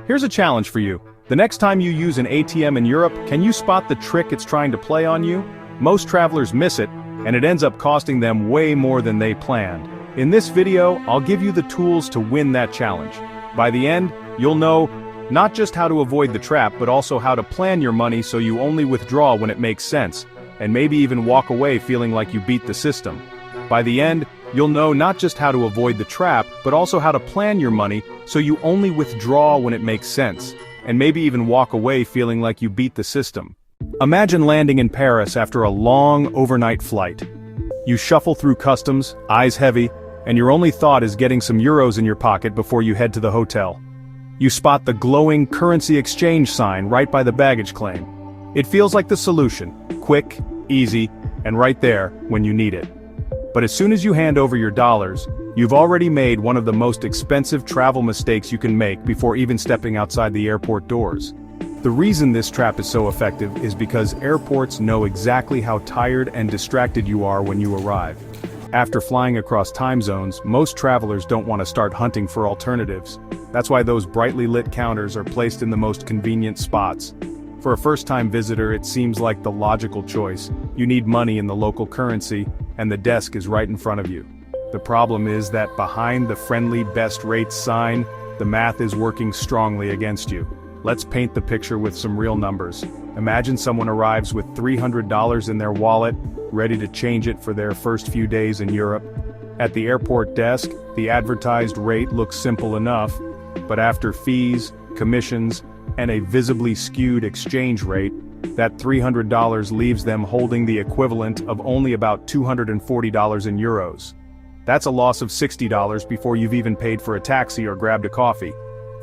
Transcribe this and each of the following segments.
Here's a challenge for you. The next time you use an ATM in Europe, can you spot the trick it's trying to play on you? Most travelers miss it, and it ends up costing them way more than they planned. In this video, I'll give you the tools to win that challenge. By the end, you'll know not just how to avoid the trap, but also how to plan your money so you only withdraw when it makes sense, and maybe even walk away feeling like you beat the system. By the end, you'll know not just how to avoid the trap, but also how to plan your money so you only withdraw when it makes sense, and maybe even walk away feeling like you beat the system. Imagine landing in Paris after a long overnight flight. You shuffle through customs, eyes heavy, and your only thought is getting some euros in your pocket before you head to the hotel. You spot the glowing currency exchange sign right by the baggage claim. It feels like the solution, quick, easy, and right there when you need it. But as soon as you hand over your dollars, you've already made one of the most expensive travel mistakes you can make before even stepping outside the airport doors. The reason this trap is so effective is because airports know exactly how tired and distracted you are when you arrive. After flying across time zones, most travelers don't want to start hunting for alternatives. That's why those brightly lit counters are placed in the most convenient spots. For a first-time visitor, it seems like the logical choice. You need money in the local currency, and the desk is right in front of you. The problem is that behind the friendly best rates sign, the math is working strongly against you. Let's paint the picture with some real numbers. Imagine someone arrives with $300 in their wallet, ready to change it for their first few days in Europe. At the airport desk, the advertised rate looks simple enough, but after fees, commissions, and a visibly skewed exchange rate, that $300 leaves them holding the equivalent of only about $240 in euros. That's a loss of $60 before you've even paid for a taxi or grabbed a coffee.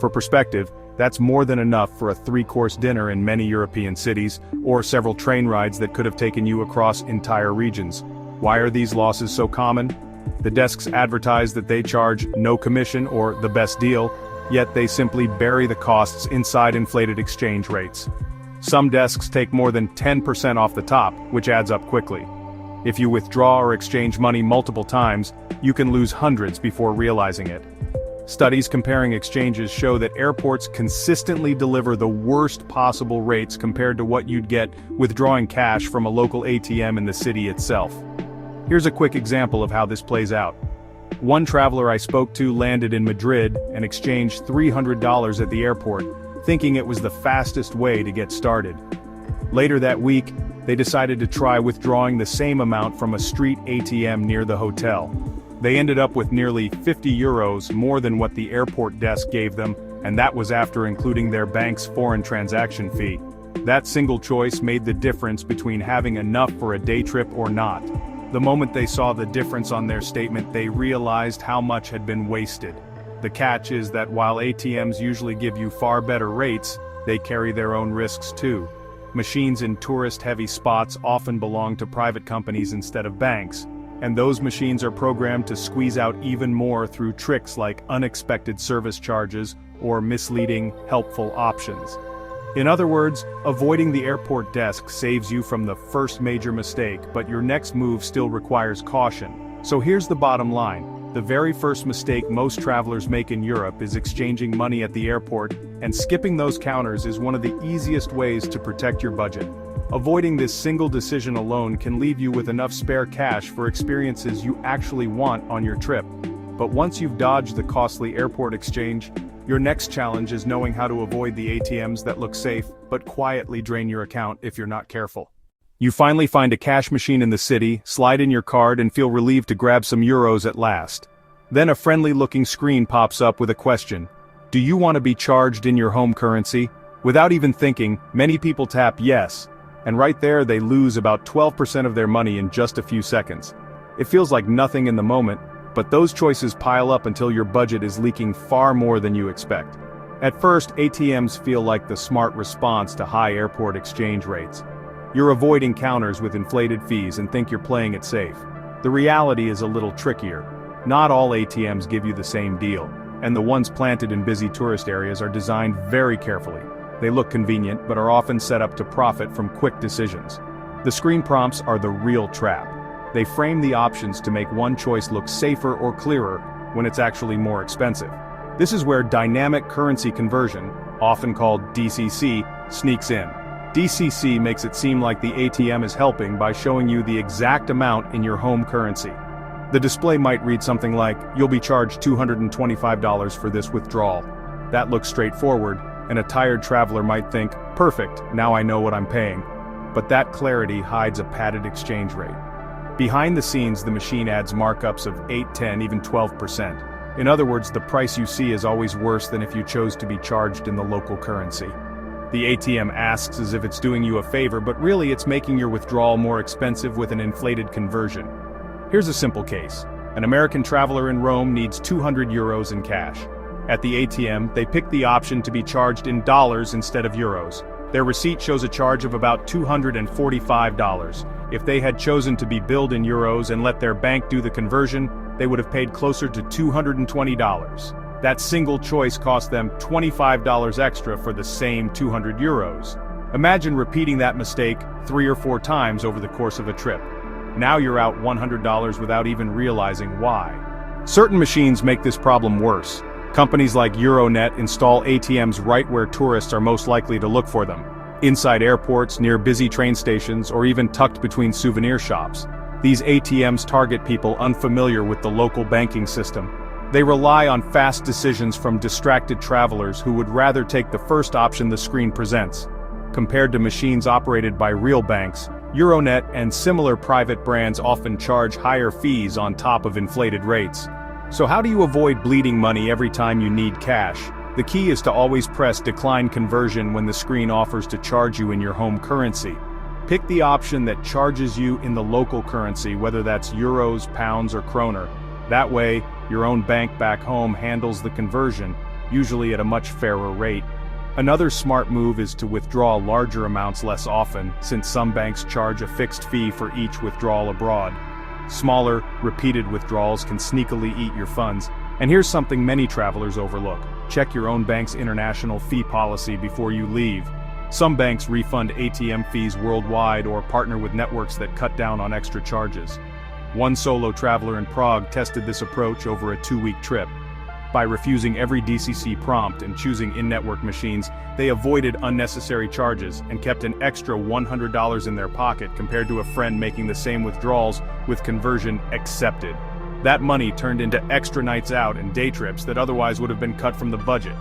For perspective, that's more than enough for a 3-course dinner in many European cities, or several train rides that could have taken you across entire regions. Why are these losses so common? The desks advertise that they charge no commission or the best deal, yet they simply bury the costs inside inflated exchange rates. Some desks take more than 10% off the top, which adds up quickly. If you withdraw or exchange money multiple times, you can lose hundreds before realizing it. Studies comparing exchanges show that airports consistently deliver the worst possible rates compared to what you'd get withdrawing cash from a local ATM in the city itself. Here's a quick example of how this plays out. One traveler I spoke to landed in Madrid and exchanged $300 at the airport, thinking it was the fastest way to get started. Later that week, they decided to try withdrawing the same amount from a street ATM near the hotel. They ended up with nearly 50 euros more than what the airport desk gave them, and that was after including their bank's foreign transaction fee. That single choice made the difference between having enough for a day trip or not. The moment they saw the difference on their statement, they realized how much had been wasted. The catch is that while ATMs usually give you far better rates, they carry their own risks too. Machines in tourist-heavy spots often belong to private companies instead of banks, and those machines are programmed to squeeze out even more through tricks like unexpected service charges or misleading, helpful options. In other words, avoiding the airport desk saves you from the first major mistake, but your next move still requires caution. So here's the bottom line. The very first mistake most travelers make in Europe is exchanging money at the airport, and skipping those counters is one of the easiest ways to protect your budget. Avoiding this single decision alone can leave you with enough spare cash for experiences you actually want on your trip. But once you've dodged the costly airport exchange, your next challenge is knowing how to avoid the ATMs that look safe, but quietly drain your account if you're not careful. You finally find a cash machine in the city, slide in your card and feel relieved to grab some euros at last. Then a friendly-looking screen pops up with a question. Do you want to be charged in your home currency? Without even thinking, many people tap yes. And right there they lose about 12% of their money in just a few seconds. It feels like nothing in the moment, but those choices pile up until your budget is leaking far more than you expect. At first, ATMs feel like the smart response to high airport exchange rates. You're avoiding counters with inflated fees and think you're playing it safe. The reality is a little trickier. Not all ATMs give you the same deal, and the ones planted in busy tourist areas are designed very carefully. They look convenient, but are often set up to profit from quick decisions. The screen prompts are the real trap. They frame the options to make one choice look safer or clearer when it's actually more expensive. This is where dynamic currency conversion, often called DCC, sneaks in. DCC makes it seem like the ATM is helping by showing you the exact amount in your home currency. The display might read something like, "You'll be charged $225 for this withdrawal." That looks straightforward, and a tired traveler might think, "Perfect, now I know what I'm paying." But that clarity hides a padded exchange rate. Behind the scenes, the machine adds markups of 8, 10, even 12%. In other words, the price you see is always worse than if you chose to be charged in the local currency. The ATM asks as if it's doing you a favor, but really it's making your withdrawal more expensive with an inflated conversion. Here's a simple case. An American traveler in Rome needs 200 euros in cash. At the ATM, they pick the option to be charged in dollars instead of euros. Their receipt shows a charge of about $245. If they had chosen to be billed in euros and let their bank do the conversion, they would have paid closer to $220. That single choice cost them $25 extra for the same 200 euros. Imagine repeating that mistake 3 or 4 times over the course of a trip. Now you're out $100 without even realizing why. Certain machines make this problem worse. Companies like Euronet install ATMs right where tourists are most likely to look for them. Inside airports, near busy train stations, or even tucked between souvenir shops. These ATMs target people unfamiliar with the local banking system. They rely on fast decisions from distracted travelers who would rather take the first option the screen presents. Compared to machines operated by real banks, Euronet and similar private brands often charge higher fees on top of inflated rates. So how do you avoid bleeding money every time you need cash? The key is to always press decline conversion when the screen offers to charge you in your home currency. Pick the option that charges you in the local currency, whether that's euros, pounds, or kroner. That way, your own bank back home handles the conversion, usually at a much fairer rate. Another smart move is to withdraw larger amounts less often, since some banks charge a fixed fee for each withdrawal abroad. Smaller, repeated withdrawals can sneakily eat your funds. And here's something many travelers overlook. Check your own bank's international fee policy before you leave. Some banks refund ATM fees worldwide or partner with networks that cut down on extra charges. One solo traveler in Prague tested this approach over a 2-week trip. By refusing every DCC prompt and choosing in-network machines, they avoided unnecessary charges and kept an extra $100 in their pocket compared to a friend making the same withdrawals with conversion accepted. That money turned into extra nights out and day trips that otherwise would have been cut from the budget.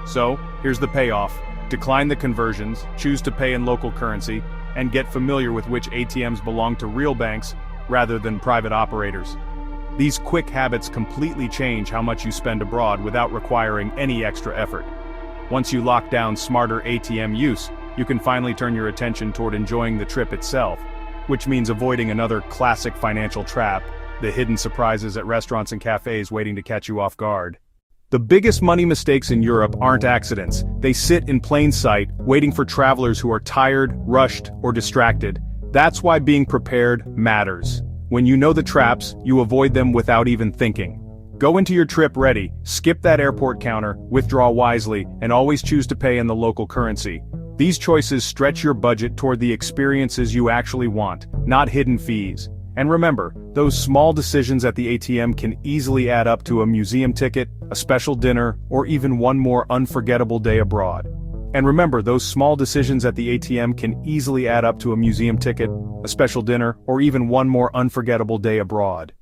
So, here's the payoff. Decline the conversions, choose to pay in local currency, and get familiar with which ATMs belong to real banks rather than private operators. These quick habits completely change how much you spend abroad without requiring any extra effort. Once you lock down smarter ATM use, you can finally turn your attention toward enjoying the trip itself, which means avoiding another classic financial trap, the hidden surprises at restaurants and cafes waiting to catch you off guard. The biggest money mistakes in Europe aren't accidents. They sit in plain sight, waiting for travelers who are tired, rushed, or distracted. That's why being prepared matters. When you know the traps, you avoid them without even thinking. Go into your trip ready, skip that airport counter, withdraw wisely, and always choose to pay in the local currency. These choices stretch your budget toward the experiences you actually want, not hidden fees. And remember, those small decisions at the ATM can easily add up to a museum ticket, a special dinner, or even one more unforgettable day abroad. And remember, those small decisions at the ATM can easily add up to a museum ticket, a special dinner, or even one more unforgettable day abroad.